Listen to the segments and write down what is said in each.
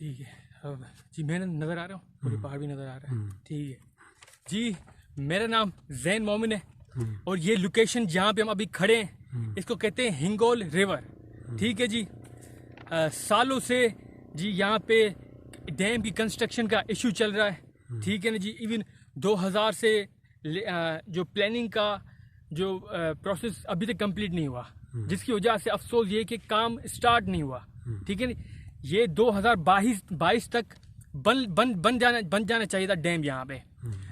ठीक है। अब जी मैं नज़र आ रहा हूँ, पूरे पहाड़ भी नज़र आ रहा है। ठीक है जी, मेरा नाम जैन मोमिन है और ये लोकेशन जहाँ पे हम अभी खड़े हैं इसको कहते हैं हिंगोल रिवर। ठीक है जी। सालों से जी यहाँ पे डैम की कंस्ट्रक्शन का इशू चल रहा है। ठीक है ना जी। इवन 2000 से जो प्लानिंग का जो प्रोसेस अभी तक कंप्लीट नहीं हुआ, जिसकी वजह से अफसोस ये कि काम स्टार्ट नहीं हुआ। ठीक है ना। ये 2022 तक बन जाना चाहिए था डैम यहाँ पे।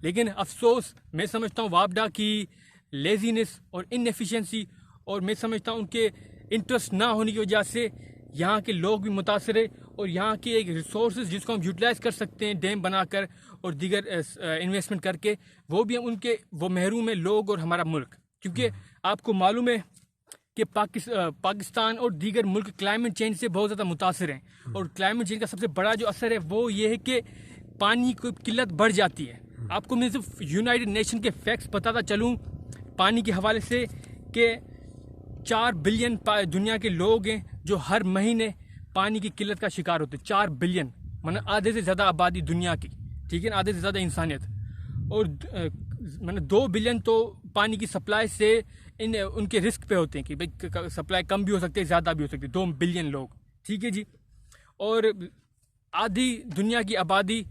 लेकिन अफसोस मैं समझता हूँ वापडा की लेजीनेस और इनएफिशिएंसी और मैं समझता हूँ उनके इंटरेस्ट ना होने की वजह से यहाँ के लोग भी मुतासर है और यहाँ के एक रिसोर्सेज जिसको हम यूटिलाइज कर सकते हैं डैम बनाकर और दीगर इन्वेस्टमेंट करके, वो भी हम उनके वो महरूम है लोग और हमारा मुल्क। क्योंकि आपको मालूम है कि पाकिस्तान और दीगर मुल्क क्लाइमेट चेंज से बहुत ज़्यादा मुतासर हैं और क्लाइमेट चेंज का सबसे बड़ा जो असर है वो ये है कि पानी की किल्लत बढ़ जाती है। आपको मैं सिर्फ यूनाइटेड नेशन के फैक्ट्स बताता चलूँ पानी के हवाले से कि 4 बिलियन दुनिया के लोग हैं जो हर महीने पानी की किल्लत का शिकार होते हैं। 4 बिलियन मतलब आधे से ज़्यादा आबादी दुनिया की। ठीक है ना, आधे से ज़्यादा इंसानियत। और मतलब 2 बिलियन तो पानी की सप्लाई से उनके रिस्क पे होते हैं कि भाई सप्लाई कम भी हो सकती है, ज़्यादा भी हो सकती है। 2 बिलियन लोग। ठीक है जी। और आधी दुनिया की आबादी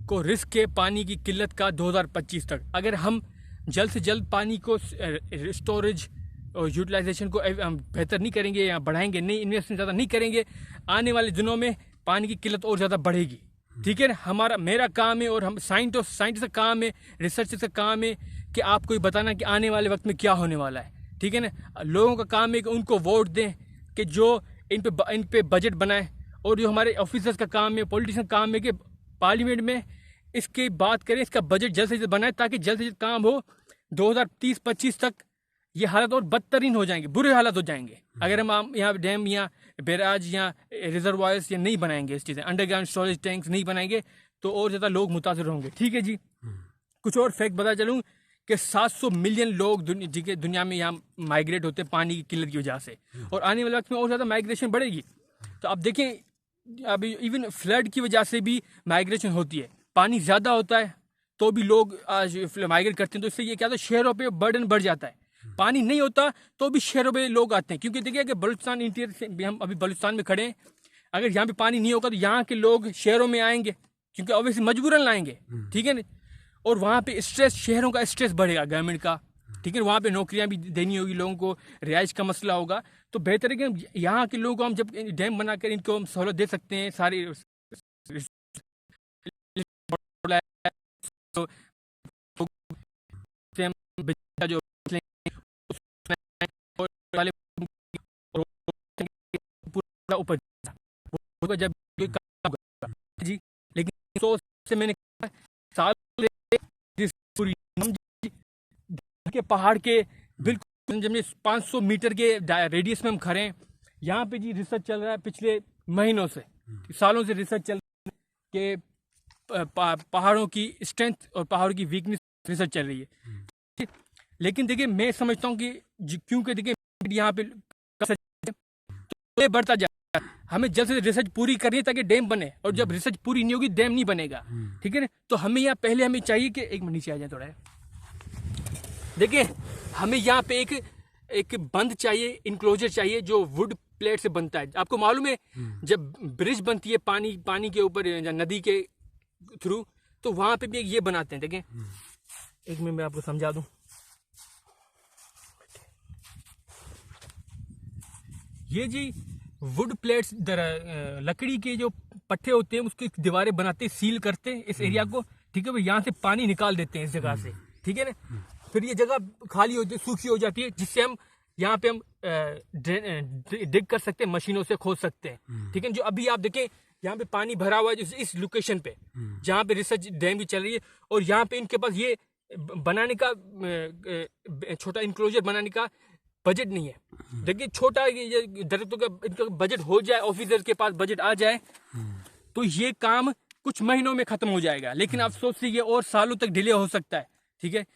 को रिस्क है पानी की किल्लत का 2025 तक। अगर हम जल्द से जल्द पानी को स्टोरेज और यूटिलाइजेशन को बेहतर नहीं करेंगे या बढ़ाएंगे नहीं, इन्वेस्टमेंट ज़्यादा नहीं करेंगे, आने वाले दिनों में पानी की किल्लत और ज़्यादा बढ़ेगी। ठीक है ना। मेरा काम है और हम साइंटिस्ट का काम है, रिसर्चर का काम है कि आपको ये बताना कि आने वाले वक्त में क्या होने वाला है। ठीक है ना। लोगों का काम है कि उनको वोट दें कि जो इन पे बजट बनाए, और जो हमारे ऑफिसर्स का काम है, पॉलिटिशियन का काम है कि पार्लियामेंट में इसकी बात करें, इसका बजट जल्द से जल्द बनाए ताकि जल्द से जल्द काम हो। 2030-25 तक ये हालत और बदतरीन हो जाएंगे, बुरे हालत हो जाएंगे अगर हम यहाँ डैम या बैराज या रिजर्वायर्स या नहीं बनाएंगे, इस चीज़ें अंडरग्राउंड स्टोरेज टैंक्स नहीं बनाएंगे तो और ज़्यादा लोग मुतासर होंगे। ठीक है जी। कुछ और फैक्ट बता चलूँ कि 700 मिलियन लोग दुनिया में यहाँ माइग्रेट होते हैं पानी की किल्लत की वजह से, और आने वाले वक्त में और ज़्यादा माइग्रेशन बढ़ेगी। तो आप देखें अभी इवन फ्लड की वजह से भी माइग्रेशन होती है। पानी ज़्यादा होता है तो भी लोग आज माइग्रेट करते हैं, तो इससे ये क्या होता है, शहरों पे बर्डन बढ़ जाता है। पानी नहीं होता तो भी शहरों में लोग आते हैं, क्योंकि देखिए कि बलूचिस्तान इंटीरियर से हम अभी बलूचिस्तान में खड़े हैं। अगर यहाँ पे पानी नहीं होगा तो यहाँ के लोग शहरों में आएंगे, क्योंकि ऑब्वियसली मजबूरन लाएंगे। ठीक है ना। और वहाँ पे स्ट्रेस, शहरों का स्ट्रेस बढ़ेगा गवर्नमेंट का। ठीक है। वहाँ पे नौकरियाँ भी देनी होगी लोगों को, रिहाइश का मसला होगा। तो बेहतर है कि यहाँ के लोगों को हम जब डैम बनाकर इनको हम सहूलत दे सकते हैं सारी जो वाले पूरा ऊपर जब जी। लेकिन सोच से मैंने साल के पहाड़ के बिल्कुल जब 500 मीटर के रेडियस में हम खड़े हैं, यहाँ पे जी रिसर्च चल रहा है पिछले महीनों से, सालों से रिसर्च चल रहा है कि पहाड़ों की स्ट्रेंथ और पहाड़ों की वीकनेस रिसर्च चल रही है। लेकिन देखिए मैं समझता हूँ कि क्योंकि देखिए यहाँ पे तो बढ़ता जाए, हमें जल्द से रिसर्च पूरी करनी है ताकि डैम बने, और जब रिसर्च पूरी नहीं होगी डैम नहीं बनेगा। ठीक है ना। तो हमें यहाँ पहले हमें चाहिए कि एक मिनट नीचे आ जाए थोड़ा। देखिए हमें यहाँ पे एक बंद चाहिए, इनक्लोजर चाहिए जो वुड प्लेट से बनता है। आपको मालूम है जब ब्रिज बनती है पानी के ऊपर या नदी के थ्रू, तो वहां पे भी ये बनाते हैं। देखें एक मिनट मैं आपको समझा दूं। ये जी वुड प्लेट्स लकड़ी के जो पट्टे होते हैं उसकी दीवारें बनाते हैं, सील करते हैं इस एरिया को। ठीक है। यहाँ से पानी निकाल देते हैं इस जगह से। ठीक है ना। फिर ये जगह खाली हो जाती, सूखी हो जाती है, जिससे हम यहाँ पे हम डिग कर सकते हैं, मशीनों से खोद सकते हैं। ठीक है। जो अभी आप देखें यहाँ पे पानी भरा हुआ है इस लोकेशन पे जहाँ पे रिसर्च डैम भी चल रही है, और यहाँ पे इनके पास ये बनाने का छोटा इंक्लोजर बनाने का बजट नहीं है। देखिए छोटा दरख्तों का इनका बजट हो जाए, ऑफिसर के पास बजट आ जाए तो ये काम कुछ महीनों में खत्म हो जाएगा। लेकिन अफसोस से ये और सालों तक डिले हो सकता है। ठीक है।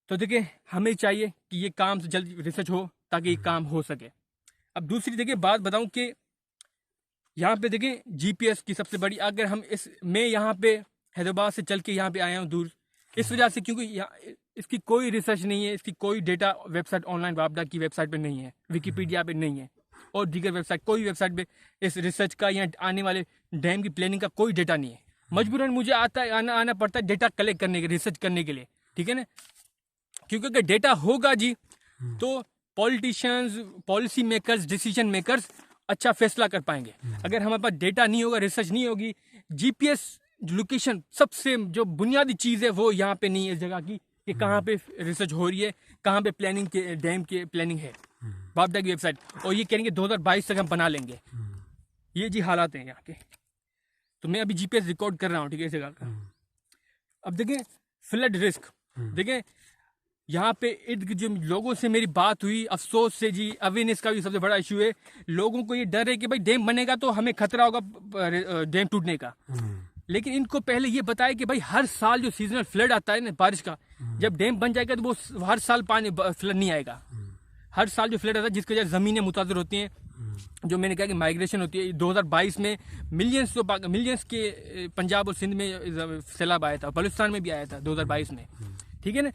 तो देखिए हमें चाहिए कि ये काम जल्द रिसर्च हो ताकि ये काम हो सके। अब दूसरी देखिए बात बताऊं कि यहाँ पे देखें जीपीएस की सबसे बड़ी, अगर हम मैं यहाँ पे हैदराबाद से चल के यहाँ पे आया हूँ दूर, इस वजह से क्योंकि यहाँ इसकी कोई रिसर्च नहीं है, इसकी कोई डेटा वेबसाइट ऑनलाइन वापडा की वेबसाइट पे नहीं है, विकीपीडिया पे नहीं है, और दीगर वेबसाइट कोई वेबसाइट पे इस रिसर्च का या आने वाले डैम की प्लानिंग का कोई डेटा नहीं है। मजबूरन मुझे आना पड़ता है डेटा कलेक्ट करने के, रिसर्च करने के लिए, ठीक है ना। क्योंकि अगर डेटा होगा जी तो politicians, policy makers, decision makers अच्छा फैसला कर पाएंगे। अगर हमारे पास डेटा नहीं होगा, रिसर्च नहीं होगी, जीपीएस लोकेशन सबसे जो बुनियादी चीज़ है वो यहाँ पे नहीं है इस जगह की, कि कहाँ पे रिसर्च हो रही है, कहाँ पे प्लानिंग के डैम की प्लानिंग है, वापडा की वेबसाइट, और ये कहेंगे 2022 तक हम बना लेंगे। ये जी हालात हैं यहाँ के। तो मैं अभी जीपीएस रिकॉर्ड कर रहा हूँ, ठीक है, इस जगह का। अब देखें फ्लड रिस्क, देखें यहाँ पे इर्द जो लोगों से मेरी बात हुई, अफसोस से जी अवेयरनेस का भी सबसे बड़ा इशू है। लोगों को ये डर है कि भाई डैम बनेगा तो हमें खतरा होगा डैम टूटने का, लेकिन इनको पहले ये बताया कि भाई हर साल जो सीजनल फ्लड आता है ना बारिश का, जब डैम बन जाएगा तो वो हर साल पानी फ्लड नहीं आएगा। हर साल जो फ्लड आता है जिसकी वजह से ज़मीनें मुतासर होती हैं, जो मैंने कहा कि माइग्रेशन होती है। 2022 में मिलियंस के पंजाब और सिंध में सैलाब आया था, बलूचिस्तान में भी आया था 2022 में, ठीक है ना।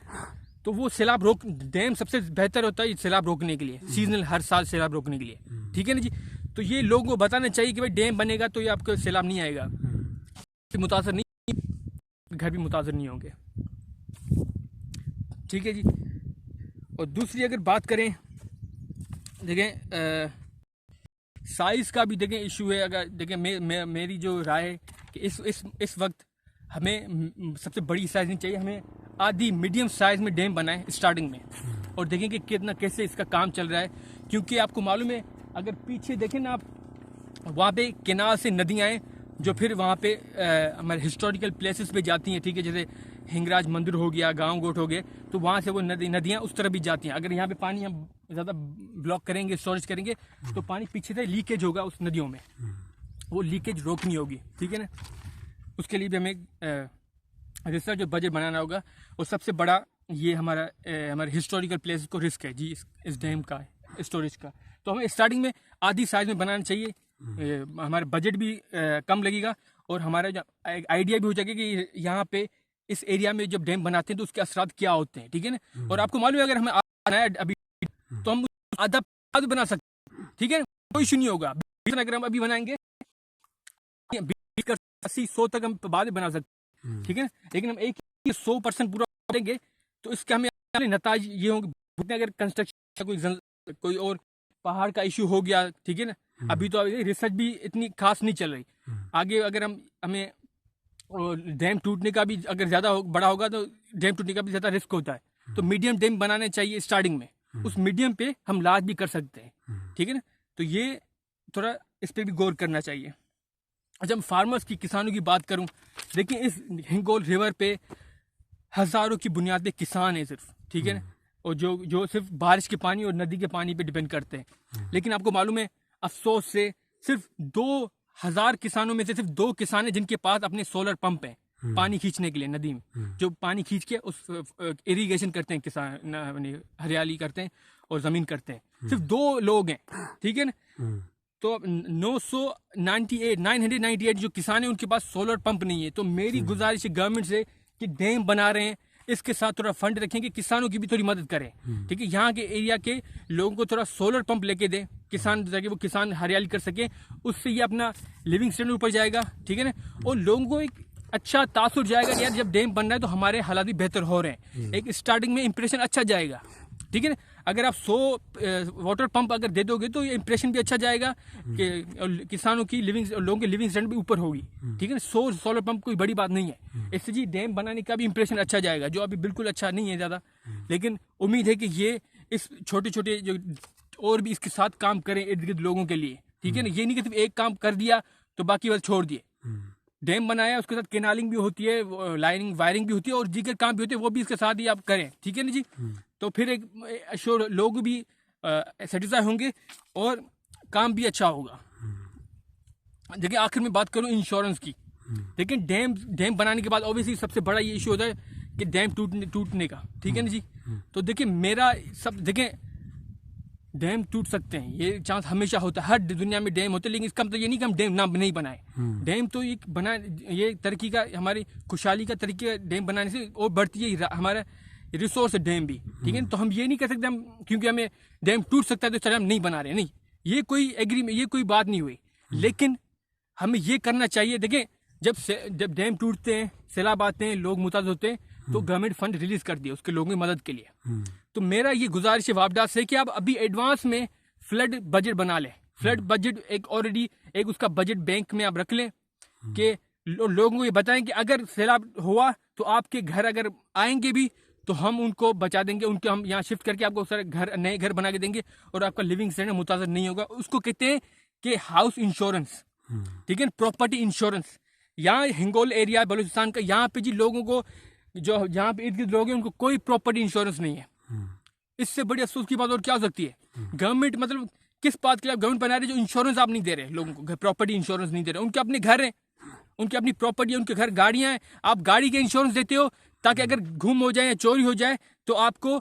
तो वो सैलाब रोक, डैम सबसे बेहतर होता है सैलाब रोकने के लिए, सीजनल हर साल सैलाब रोकने के लिए, ठीक है ना जी। तो ये लोगों को बताना चाहिए कि भाई डैम बनेगा तो ये आपको सैलाब नहीं आएगा, मुतासर नहीं, घर भी मुतासर नहीं होंगे, ठीक है जी। और दूसरी अगर बात करें, देखें साइज़ का भी देखें इशू है। अगर देखें मेरी जो राय है कि इस वक्त हमें सबसे बड़ी साइज़ नहीं चाहिए, हमें आधी मीडियम साइज़ में डैम बनाए स्टार्टिंग में, और देखें कि कितना कैसे इसका काम चल रहा है। क्योंकि आपको मालूम है, अगर पीछे देखें ना आप, वहाँ पे केनाल से नदियाँ हैं जो फिर वहाँ पे हमारे हिस्टोरिकल प्लेसेस पे जाती हैं, ठीक है, जैसे हिंगराज मंदिर हो गया, गांव गोट हो गए, तो वहाँ से वो नदियाँ उस तरफ भी जाती हैं। अगर यहाँ पे पानी हम ज़्यादा ब्लॉक करेंगे, स्टोरेज करेंगे, तो पानी पीछे से लीकेज होगा उस नदियों में, वो लीकेज रोकनी होगी, ठीक है ना। उसके लिए भी हमें रिसर्च और बजट बनाना होगा। और सबसे बड़ा ये हमारे हिस्टोरिकल प्लेसेस को रिस्क है जी इस डैम का, स्टोरेज का। तो हमें स्टार्टिंग में आधी साइज में बनाना चाहिए, हमारा बजट भी कम लगेगा, और हमारा जो आइडिया भी हो जाएगा कि यहाँ पे इस एरिया में जब डैम बनाते हैं तो उसके असरात क्या होते हैं, ठीक है ना। और आपको मालूम है अगर हमें बनाया अभी तो हम आधा भी बना सकते हैं, ठीक है, कोई इशू नहीं होगा। अगर हम अभी बनाएंगे 80-100 तक हम बाद में बना सकते हैं, ठीक है। लेकिन हम 100% पूरा करेंगे तो इसके हमें नतीजे ये होंगे। अगर कंस्ट्रक्शन कोई और पहाड़ का इशू हो गया, ठीक है ना, अभी तो रिसर्च भी इतनी खास नहीं चल रही। आगे अगर हमें डैम टूटने का भी अगर ज़्यादा बड़ा होगा तो डैम टूटने का भी ज़्यादा रिस्क होता है। तो मीडियम डैम बनाने चाहिए स्टार्टिंग में, उस मीडियम पे हम लाज भी कर सकते हैं, ठीक है ना। तो ये थोड़ा इस पर भी गौर करना चाहिए। जब फार्मर्स की, किसानों की बात करूं, देखिए इस हिंगोल रिवर पे हज़ारों की बुनियाद पे किसान है सिर्फ, ठीक है ना, और जो सिर्फ बारिश के पानी और नदी के पानी पे डिपेंड करते हैं। लेकिन आपको मालूम है, अफसोस से सिर्फ 2000 किसानों में से सिर्फ 2 किसान हैं जिनके पास अपने सोलर पंप हैं पानी खींचने के लिए, नदी में जो पानी खींच के उस इरिगेशन करते हैं, किसान हरियाली करते हैं और ज़मीन करते हैं। सिर्फ 2 लोग हैं, ठीक है ना। तो 998 जो किसान हैं उनके पास सोलर पंप नहीं है। तो मेरी गुजारिश है गवर्नमेंट से कि डैम बना रहे हैं, इसके साथ थोड़ा फंड रखें कि किसानों की भी थोड़ी मदद करें, ठीक है। यहाँ के एरिया के लोगों को थोड़ा सोलर पंप लेके दें, किसान ताकि वो किसान हरियाली कर सके, उससे ये अपना लिविंग स्टैंडर्ड ऊपर जाएगा, ठीक है ना। और लोगों को एक अच्छा तासुर जाएगा कि यार जब डैम बन रहा है तो हमारे हालात भी बेहतर हो रहे हैं। एक स्टार्टिंग में इंप्रेशन अच्छा जाएगा, ठीक है ना। अगर आप 100 वाटर पंप अगर दे दोगे तो ये इंप्रेशन भी अच्छा जाएगा कि किसानों की लोगों की लिविंग स्टैंडर्ड भी ऊपर होगी, ठीक है ना। 100 सोलर पंप कोई बड़ी बात नहीं है, इससे जी डैम बनाने का भी इंप्रेशन अच्छा जाएगा, जो अभी बिल्कुल अच्छा नहीं है ज़्यादा। लेकिन उम्मीद है कि ये इस छोटे छोटे जो और भी इसके साथ काम करें इर्द गिर्द लोगों के लिए, ठीक है ना। ये नहीं कि सिर्फ एक काम कर दिया तो बाकी बस छोड़ दिए। डैम बनाया, उसके साथ केनालिंग भी होती है, लाइनिंग वायरिंग भी होती है, और दीगर काम भी होते हैं, वो भी इसके साथ ही आप करें, ठीक है ना जी। तो फिर एक श्योर लोग भी सेटिस्फाई होंगे और काम भी अच्छा होगा। देखिए आखिर में बात करूं इंश्योरेंस की। लेकिन डैम बनाने के बाद ऑब्वियसली सबसे बड़ा ये इशू होता है कि डैम टूटने का, ठीक है ना जी। तो देखिए मेरा सब देखें डैम टूट सकते हैं, ये चांस हमेशा होता है, हर दुनिया में डैम होते हैं, लेकिन इसका मतलब ये नहीं कि हम डैम ना नहीं बनाए। डैम तो एक बना, ये तरक्की का, हमारी खुशहाली का तरीका डैम बनाने से और बढ़ती है हमारा रिसोर्स है डैम भी, ठीक है। तो हम ये नहीं कर सकते हम क्योंकि हमें डैम टूट सकता है तो चलो हम नहीं बना रहे, नहीं, ये कोई एग्रीमेंट, ये कोई बात नहीं हुई। लेकिन हमें ये करना चाहिए, देखिए जब डैम टूटते हैं, सैलाब आते हैं, लोग मुताद होते हैं, तो गवर्नमेंट फंड रिलीज कर दिए उसके लोगों की मदद के लिए। तो मेरा ये गुजारिश है वापडा से कि आप अभी एडवांस में फ्लड बजट बना लें। फ्लड बजट एक ऑलरेडी एक उसका बजट बैंक में आप रख लें कि लोगों को ये बताएं कि अगर सैलाब हुआ तो आपके घर अगर आएंगे भी तो हम उनको बचा देंगे, उनके हम यहाँ शिफ्ट करके आपको सारे घर, नए घर बना के देंगे और आपका लिविंग स्टैंडर्ड मुतासर नहीं होगा। उसको कहते हैं कि हाउस इंश्योरेंस, ठीक है, प्रॉपर्टी इंश्योरेंस। यहाँ हिंगोल एरिया बलूचिस्तान का, यहाँ पे जी लोगों को जो यहाँ पे इर्द गिर्द लोग हैं उनको कोई प्रॉपर्टी इंश्योरेंस नहीं है। इससे बड़ी अफसोस की बात और क्या हो सकती है? गवर्नमेंट मतलब किस बात के लिए आप गवर्नमेंट बना रहे जो इंश्योरेंस आप नहीं दे रहे लोगों को, प्रॉपर्टी इंश्योरेंस नहीं दे रहे। उनके अपने घर हैं, उनकी अपनी प्रॉपर्टी है, उनके घर गाड़ियां हैं, आप गाड़ी के इंश्योरेंस देते हो ताकि अगर गुम हो जाए या चोरी हो जाए तो आपको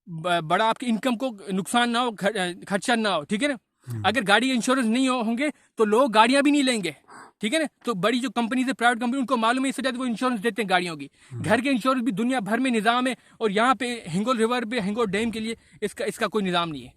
बड़ा आपकी इनकम को नुकसान ना हो, खर्चा ना हो, ठीक है ना। अगर गाड़ी के इंश्योरेंस नहीं होंगे तो लोग गाड़ियां भी नहीं लेंगे, ठीक है ना। तो बड़ी जो कंपनी है, प्राइवेट कंपनी, उनको मालूम है, इससे ज्यादा वो इंश्योरेंस देते हैं गाड़ियों की। घर के इंश्योरेंस भी दुनिया भर में निज़ाम है और यहाँ पे हिंगोल रिवर पे, हिंगोल डैम के लिए इसका कोई निज़ाम नहीं है,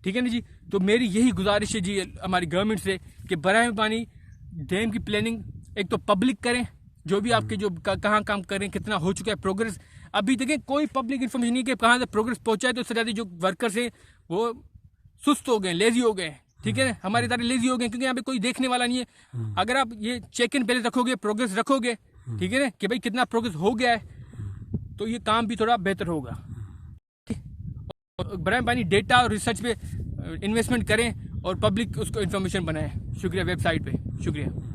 ठीक है ना जी। तो मेरी यही गुजारिश है जी हमारी गवर्नमेंट से कि बराए पानी डैम की प्लानिंग एक तो पब्लिक करें, जो भी आपके जो कहाँ काम करें, कितना हो चुका है प्रोग्रेस। अभी देखें कोई पब्लिक इन्फॉर्मेशन नहीं कि कहाँ से प्रोग्रेस पहुंचा है। तो इससे ज़्यादा जो वर्कर्स हैं वो सुस्त हो गए, लेजी हो गए, ठीक है। हमारे इधर लेजी हो गए क्योंकि यहाँ पे कोई देखने वाला नहीं है। अगर आप ये चेक इन बैलेंस रखोगे, प्रोग्रेस रखोगे, ठीक है ना, कि भाई कितना प्रोग्रेस हो गया है, तो ये काम भी थोड़ा बेहतर होगा। बराए पानी डेटा और रिसर्च पे इन्वेस्टमेंट करें और पब्लिक उसको इन्फॉर्मेशन बनाएं। शुक्रिया, वेबसाइट पे शुक्रिया।